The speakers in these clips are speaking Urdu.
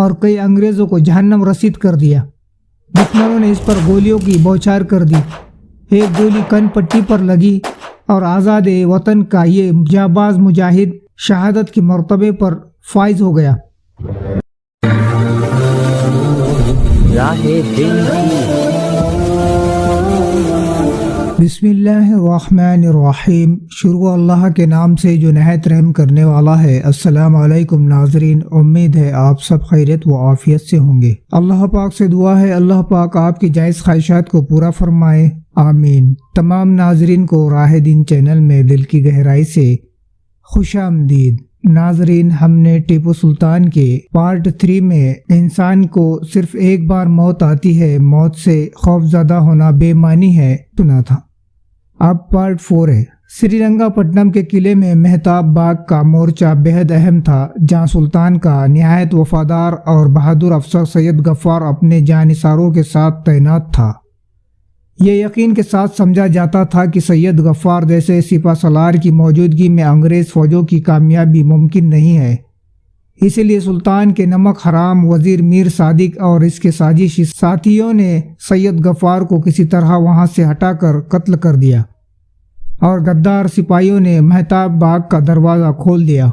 اور کئی انگریزوں کو جہنم رسید کر دیا۔ دشمنوں نے اس پر گولیوں کی بوچھار کر دی۔ ایک گولی کن پٹی پر لگی اور آزاد وطن کا یہ جانباز مجاہد شہادت کے مرتبے پر فائز ہو گیا۔ بسم اللہ الرحمن الرحیم۔ شروع اللہ کے نام سے جو نہایت رحم کرنے والا ہے۔ السلام علیکم ناظرین، امید ہے آپ سب خیریت و عافیت سے ہوں گے۔ اللہ پاک سے دعا ہے اللہ پاک آپ کی جائز خواہشات کو پورا فرمائے، آمین۔ تمام ناظرین کو راہ دین چینل میں دل کی گہرائی سے خوش آمدید۔ ناظرین، ہم نے ٹیپو سلطان کے پارٹ 3 میں انسان کو صرف ایک بار موت آتی ہے، موت سے خوف زدہ ہونا بے معنی ہے سنا تھا۔ اب پارٹ 4 ہے۔ سری رنگا پٹنم کے قلعے میں مہتاب باغ کا مورچہ بہت اہم تھا، جہاں سلطان کا نہایت وفادار اور بہادر افسر سید غفار اپنے جانثاروں کے ساتھ تعینات تھا۔ یہ یقین کے ساتھ سمجھا جاتا تھا کہ سید غفار جیسے سپہ سالار کی موجودگی میں انگریز فوجوں کی کامیابی ممکن نہیں ہے۔ اسی لیے سلطان کے نمک حرام وزیر میر صادق اور اس کے سازشی ساتھیوں نے سید غفار کو کسی طرح وہاں سے ہٹا کر قتل کر دیا، اور غدار سپاہیوں نے مہتاب باغ کا دروازہ کھول دیا۔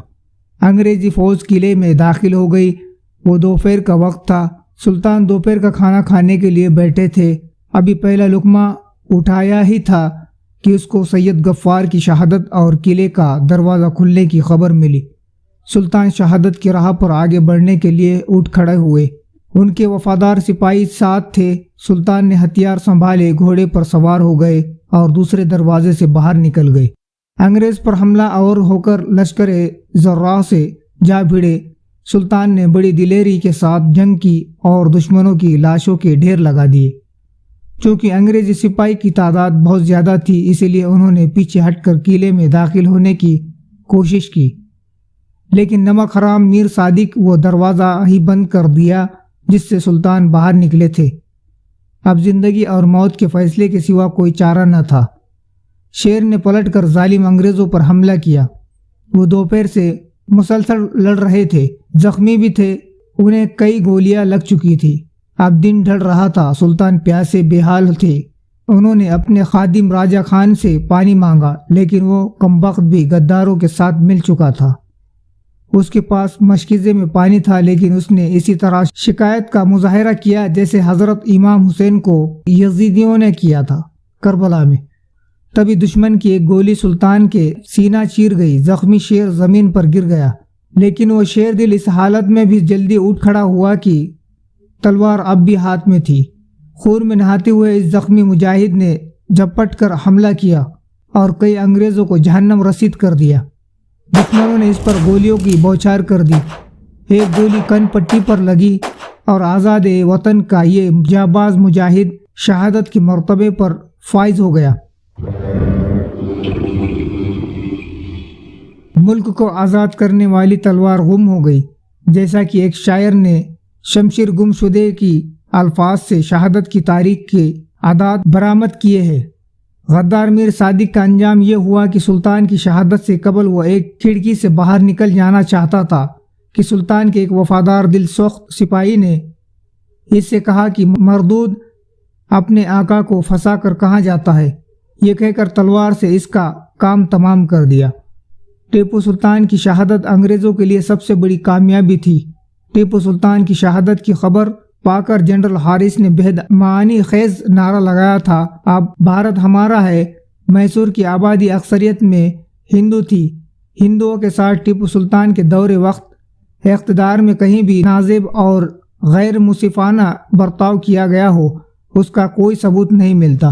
انگریزی فوج قلعے میں داخل ہو گئی۔ وہ دوپہر کا وقت تھا۔ سلطان دوپہر کا کھانا کھانے کے لیے بیٹھے تھے۔ ابھی پہلا لقمہ اٹھایا ہی تھا کہ اس کو سید غفار کی شہادت اور قلعے کا دروازہ کھلنے کی خبر ملی۔ سلطان شہادت کی راہ پر آگے بڑھنے کے لیے اٹھ کھڑے ہوئے۔ ان کے وفادار سپاہی ساتھ تھے۔ سلطان نے ہتھیار سنبھالے، گھوڑے پر سوار ہو گئے اور دوسرے دروازے سے باہر نکل گئے۔ انگریز پر حملہ آور ہو کر لشکر زرہ سے جا بھیڑے۔ سلطان نے بڑی دلیری کے ساتھ جنگ کی اور دشمنوں کی لاشوں کے ڈھیر لگا دیے۔ چونکہ انگریزی سپاہی کی تعداد بہت زیادہ تھی، اسی لیے انہوں نے پیچھے ہٹ کر قلعے میں داخل ہونے کی کوشش کی، لیکن نمک حرام میر صادق وہ دروازہ ہی بند کر دیا جس سے سلطان باہر نکلے تھے۔ اب زندگی اور موت کے فیصلے کے سوا کوئی چارہ نہ تھا۔ شیر نے پلٹ کر ظالم انگریزوں پر حملہ کیا۔ وہ دوپہر سے مسلسل لڑ رہے تھے، زخمی بھی تھے، انہیں کئی گولیاں لگ چکی تھی۔ اب دن ڈھل رہا تھا، سلطان پیاسے بے حال تھے۔ انہوں نے اپنے خادم راجہ خان سے پانی مانگا، لیکن وہ کمبخت بھی غداروں کے ساتھ مل چکا تھا۔ اس کے پاس مشکیزے میں پانی تھا، لیکن اس نے اسی طرح شکایت کا مظاہرہ کیا جیسے حضرت امام حسین کو یزیدیوں نے کیا تھا کربلا میں۔ تبھی دشمن کی ایک گولی سلطان کے سینہ چیر گئی۔ زخمی شیر زمین پر گر گیا، لیکن وہ شیر دل اس حالت میں بھی جلدی اٹھ کھڑا ہوا کہ تلوار اب بھی ہاتھ میں تھی۔ خون میں نہاتے ہوئے اس زخمی مجاہد نے جھپٹ کر حملہ کیا اور کئی انگریزوں کو جہنم رسید کر دیا۔ دشمنوں نے اس پر گولیوں کی بوچھار کر دی۔ ایک گولی کن پٹی پر لگی اور آزاد وطن کا یہ جانباز مجاہد شہادت کے مرتبے پر فائز ہو گیا۔ ملک کو آزاد کرنے والی تلوار گم ہو گئی، جیسا کہ ایک شاعر نے شمشیر گم شدے کی الفاظ سے شہادت کی تاریخ کے اعداد برآمد کیے ہیں۔ غدار میر صادق کا انجام یہ ہوا کہ سلطان کی شہادت سے قبل وہ ایک کھڑکی سے باہر نکل جانا چاہتا تھا کہ سلطان کے ایک وفادار دل سوخت سپاہی نے اس سے کہا کہ مردود اپنے آقا کو پھنسا کر کہاں جاتا ہے۔ یہ کہہ کر تلوار سے اس کا کام تمام کر دیا۔ ٹیپو سلطان کی شہادت انگریزوں کے لیے سب سے بڑی کامیابی تھی۔ ٹیپو سلطان کی شہادت کی خبر پا کر جنرل حارث نے بہت معانی خیز نعرہ لگایا تھا، اب بھارت ہمارا ہے۔ میسور کی آبادی اکثریت میں ہندو تھی۔ ہندوؤں کے ساتھ ٹیپو سلطان کے دور وقت اقتدار میں کہیں بھی نازیب اور غیر منصفانہ برتاؤ کیا گیا ہو، اس کا کوئی ثبوت نہیں ملتا۔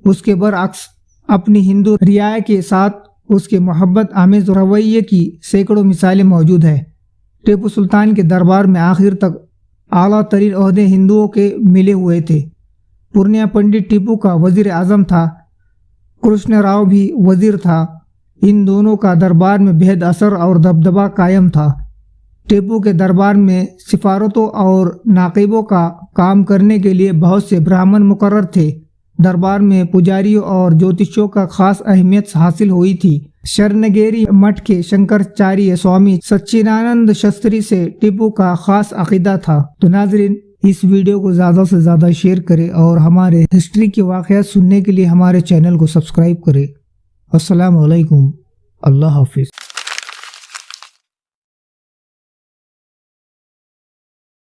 اس کے برعکس اپنی ہندو رعایا کے ساتھ اس کے محبت آمیز رویے کی سینکڑوں مثالیں موجود ہیں۔ ٹیپو سلطان کے دربار میں آخر تک اعلیٰ ترین عہدے ہندوؤں کے ملے ہوئے تھے۔ پورنیا پنڈت ٹیپو کا وزیر اعظم تھا، کرشن راؤ بھی وزیر تھا۔ ان دونوں کا دربار میں بہت اثر اور دبدبہ قائم تھا۔ ٹیپو کے دربار میں سفارتوں اور ناقبوں کا کام کرنے کے لیے بہت سے برہمن مقرر تھے۔ دربار میں پجاریوں اور جوتشیوں کا خاص اہمیت حاصل ہوئی تھی۔ شرنگیری مٹھ کے شنکراچاریہ سوامی سچیدانند شاستری سے ٹیپو کا خاص عقیدہ تھا۔ تو ناظرین، اس ویڈیو کو زیادہ سے زیادہ شیئر کریں اور ہمارے ہسٹری کے واقعات سننے کے لیے ہمارے چینل کو سبسکرائب کریں۔ السلام علیکم، اللہ حافظ۔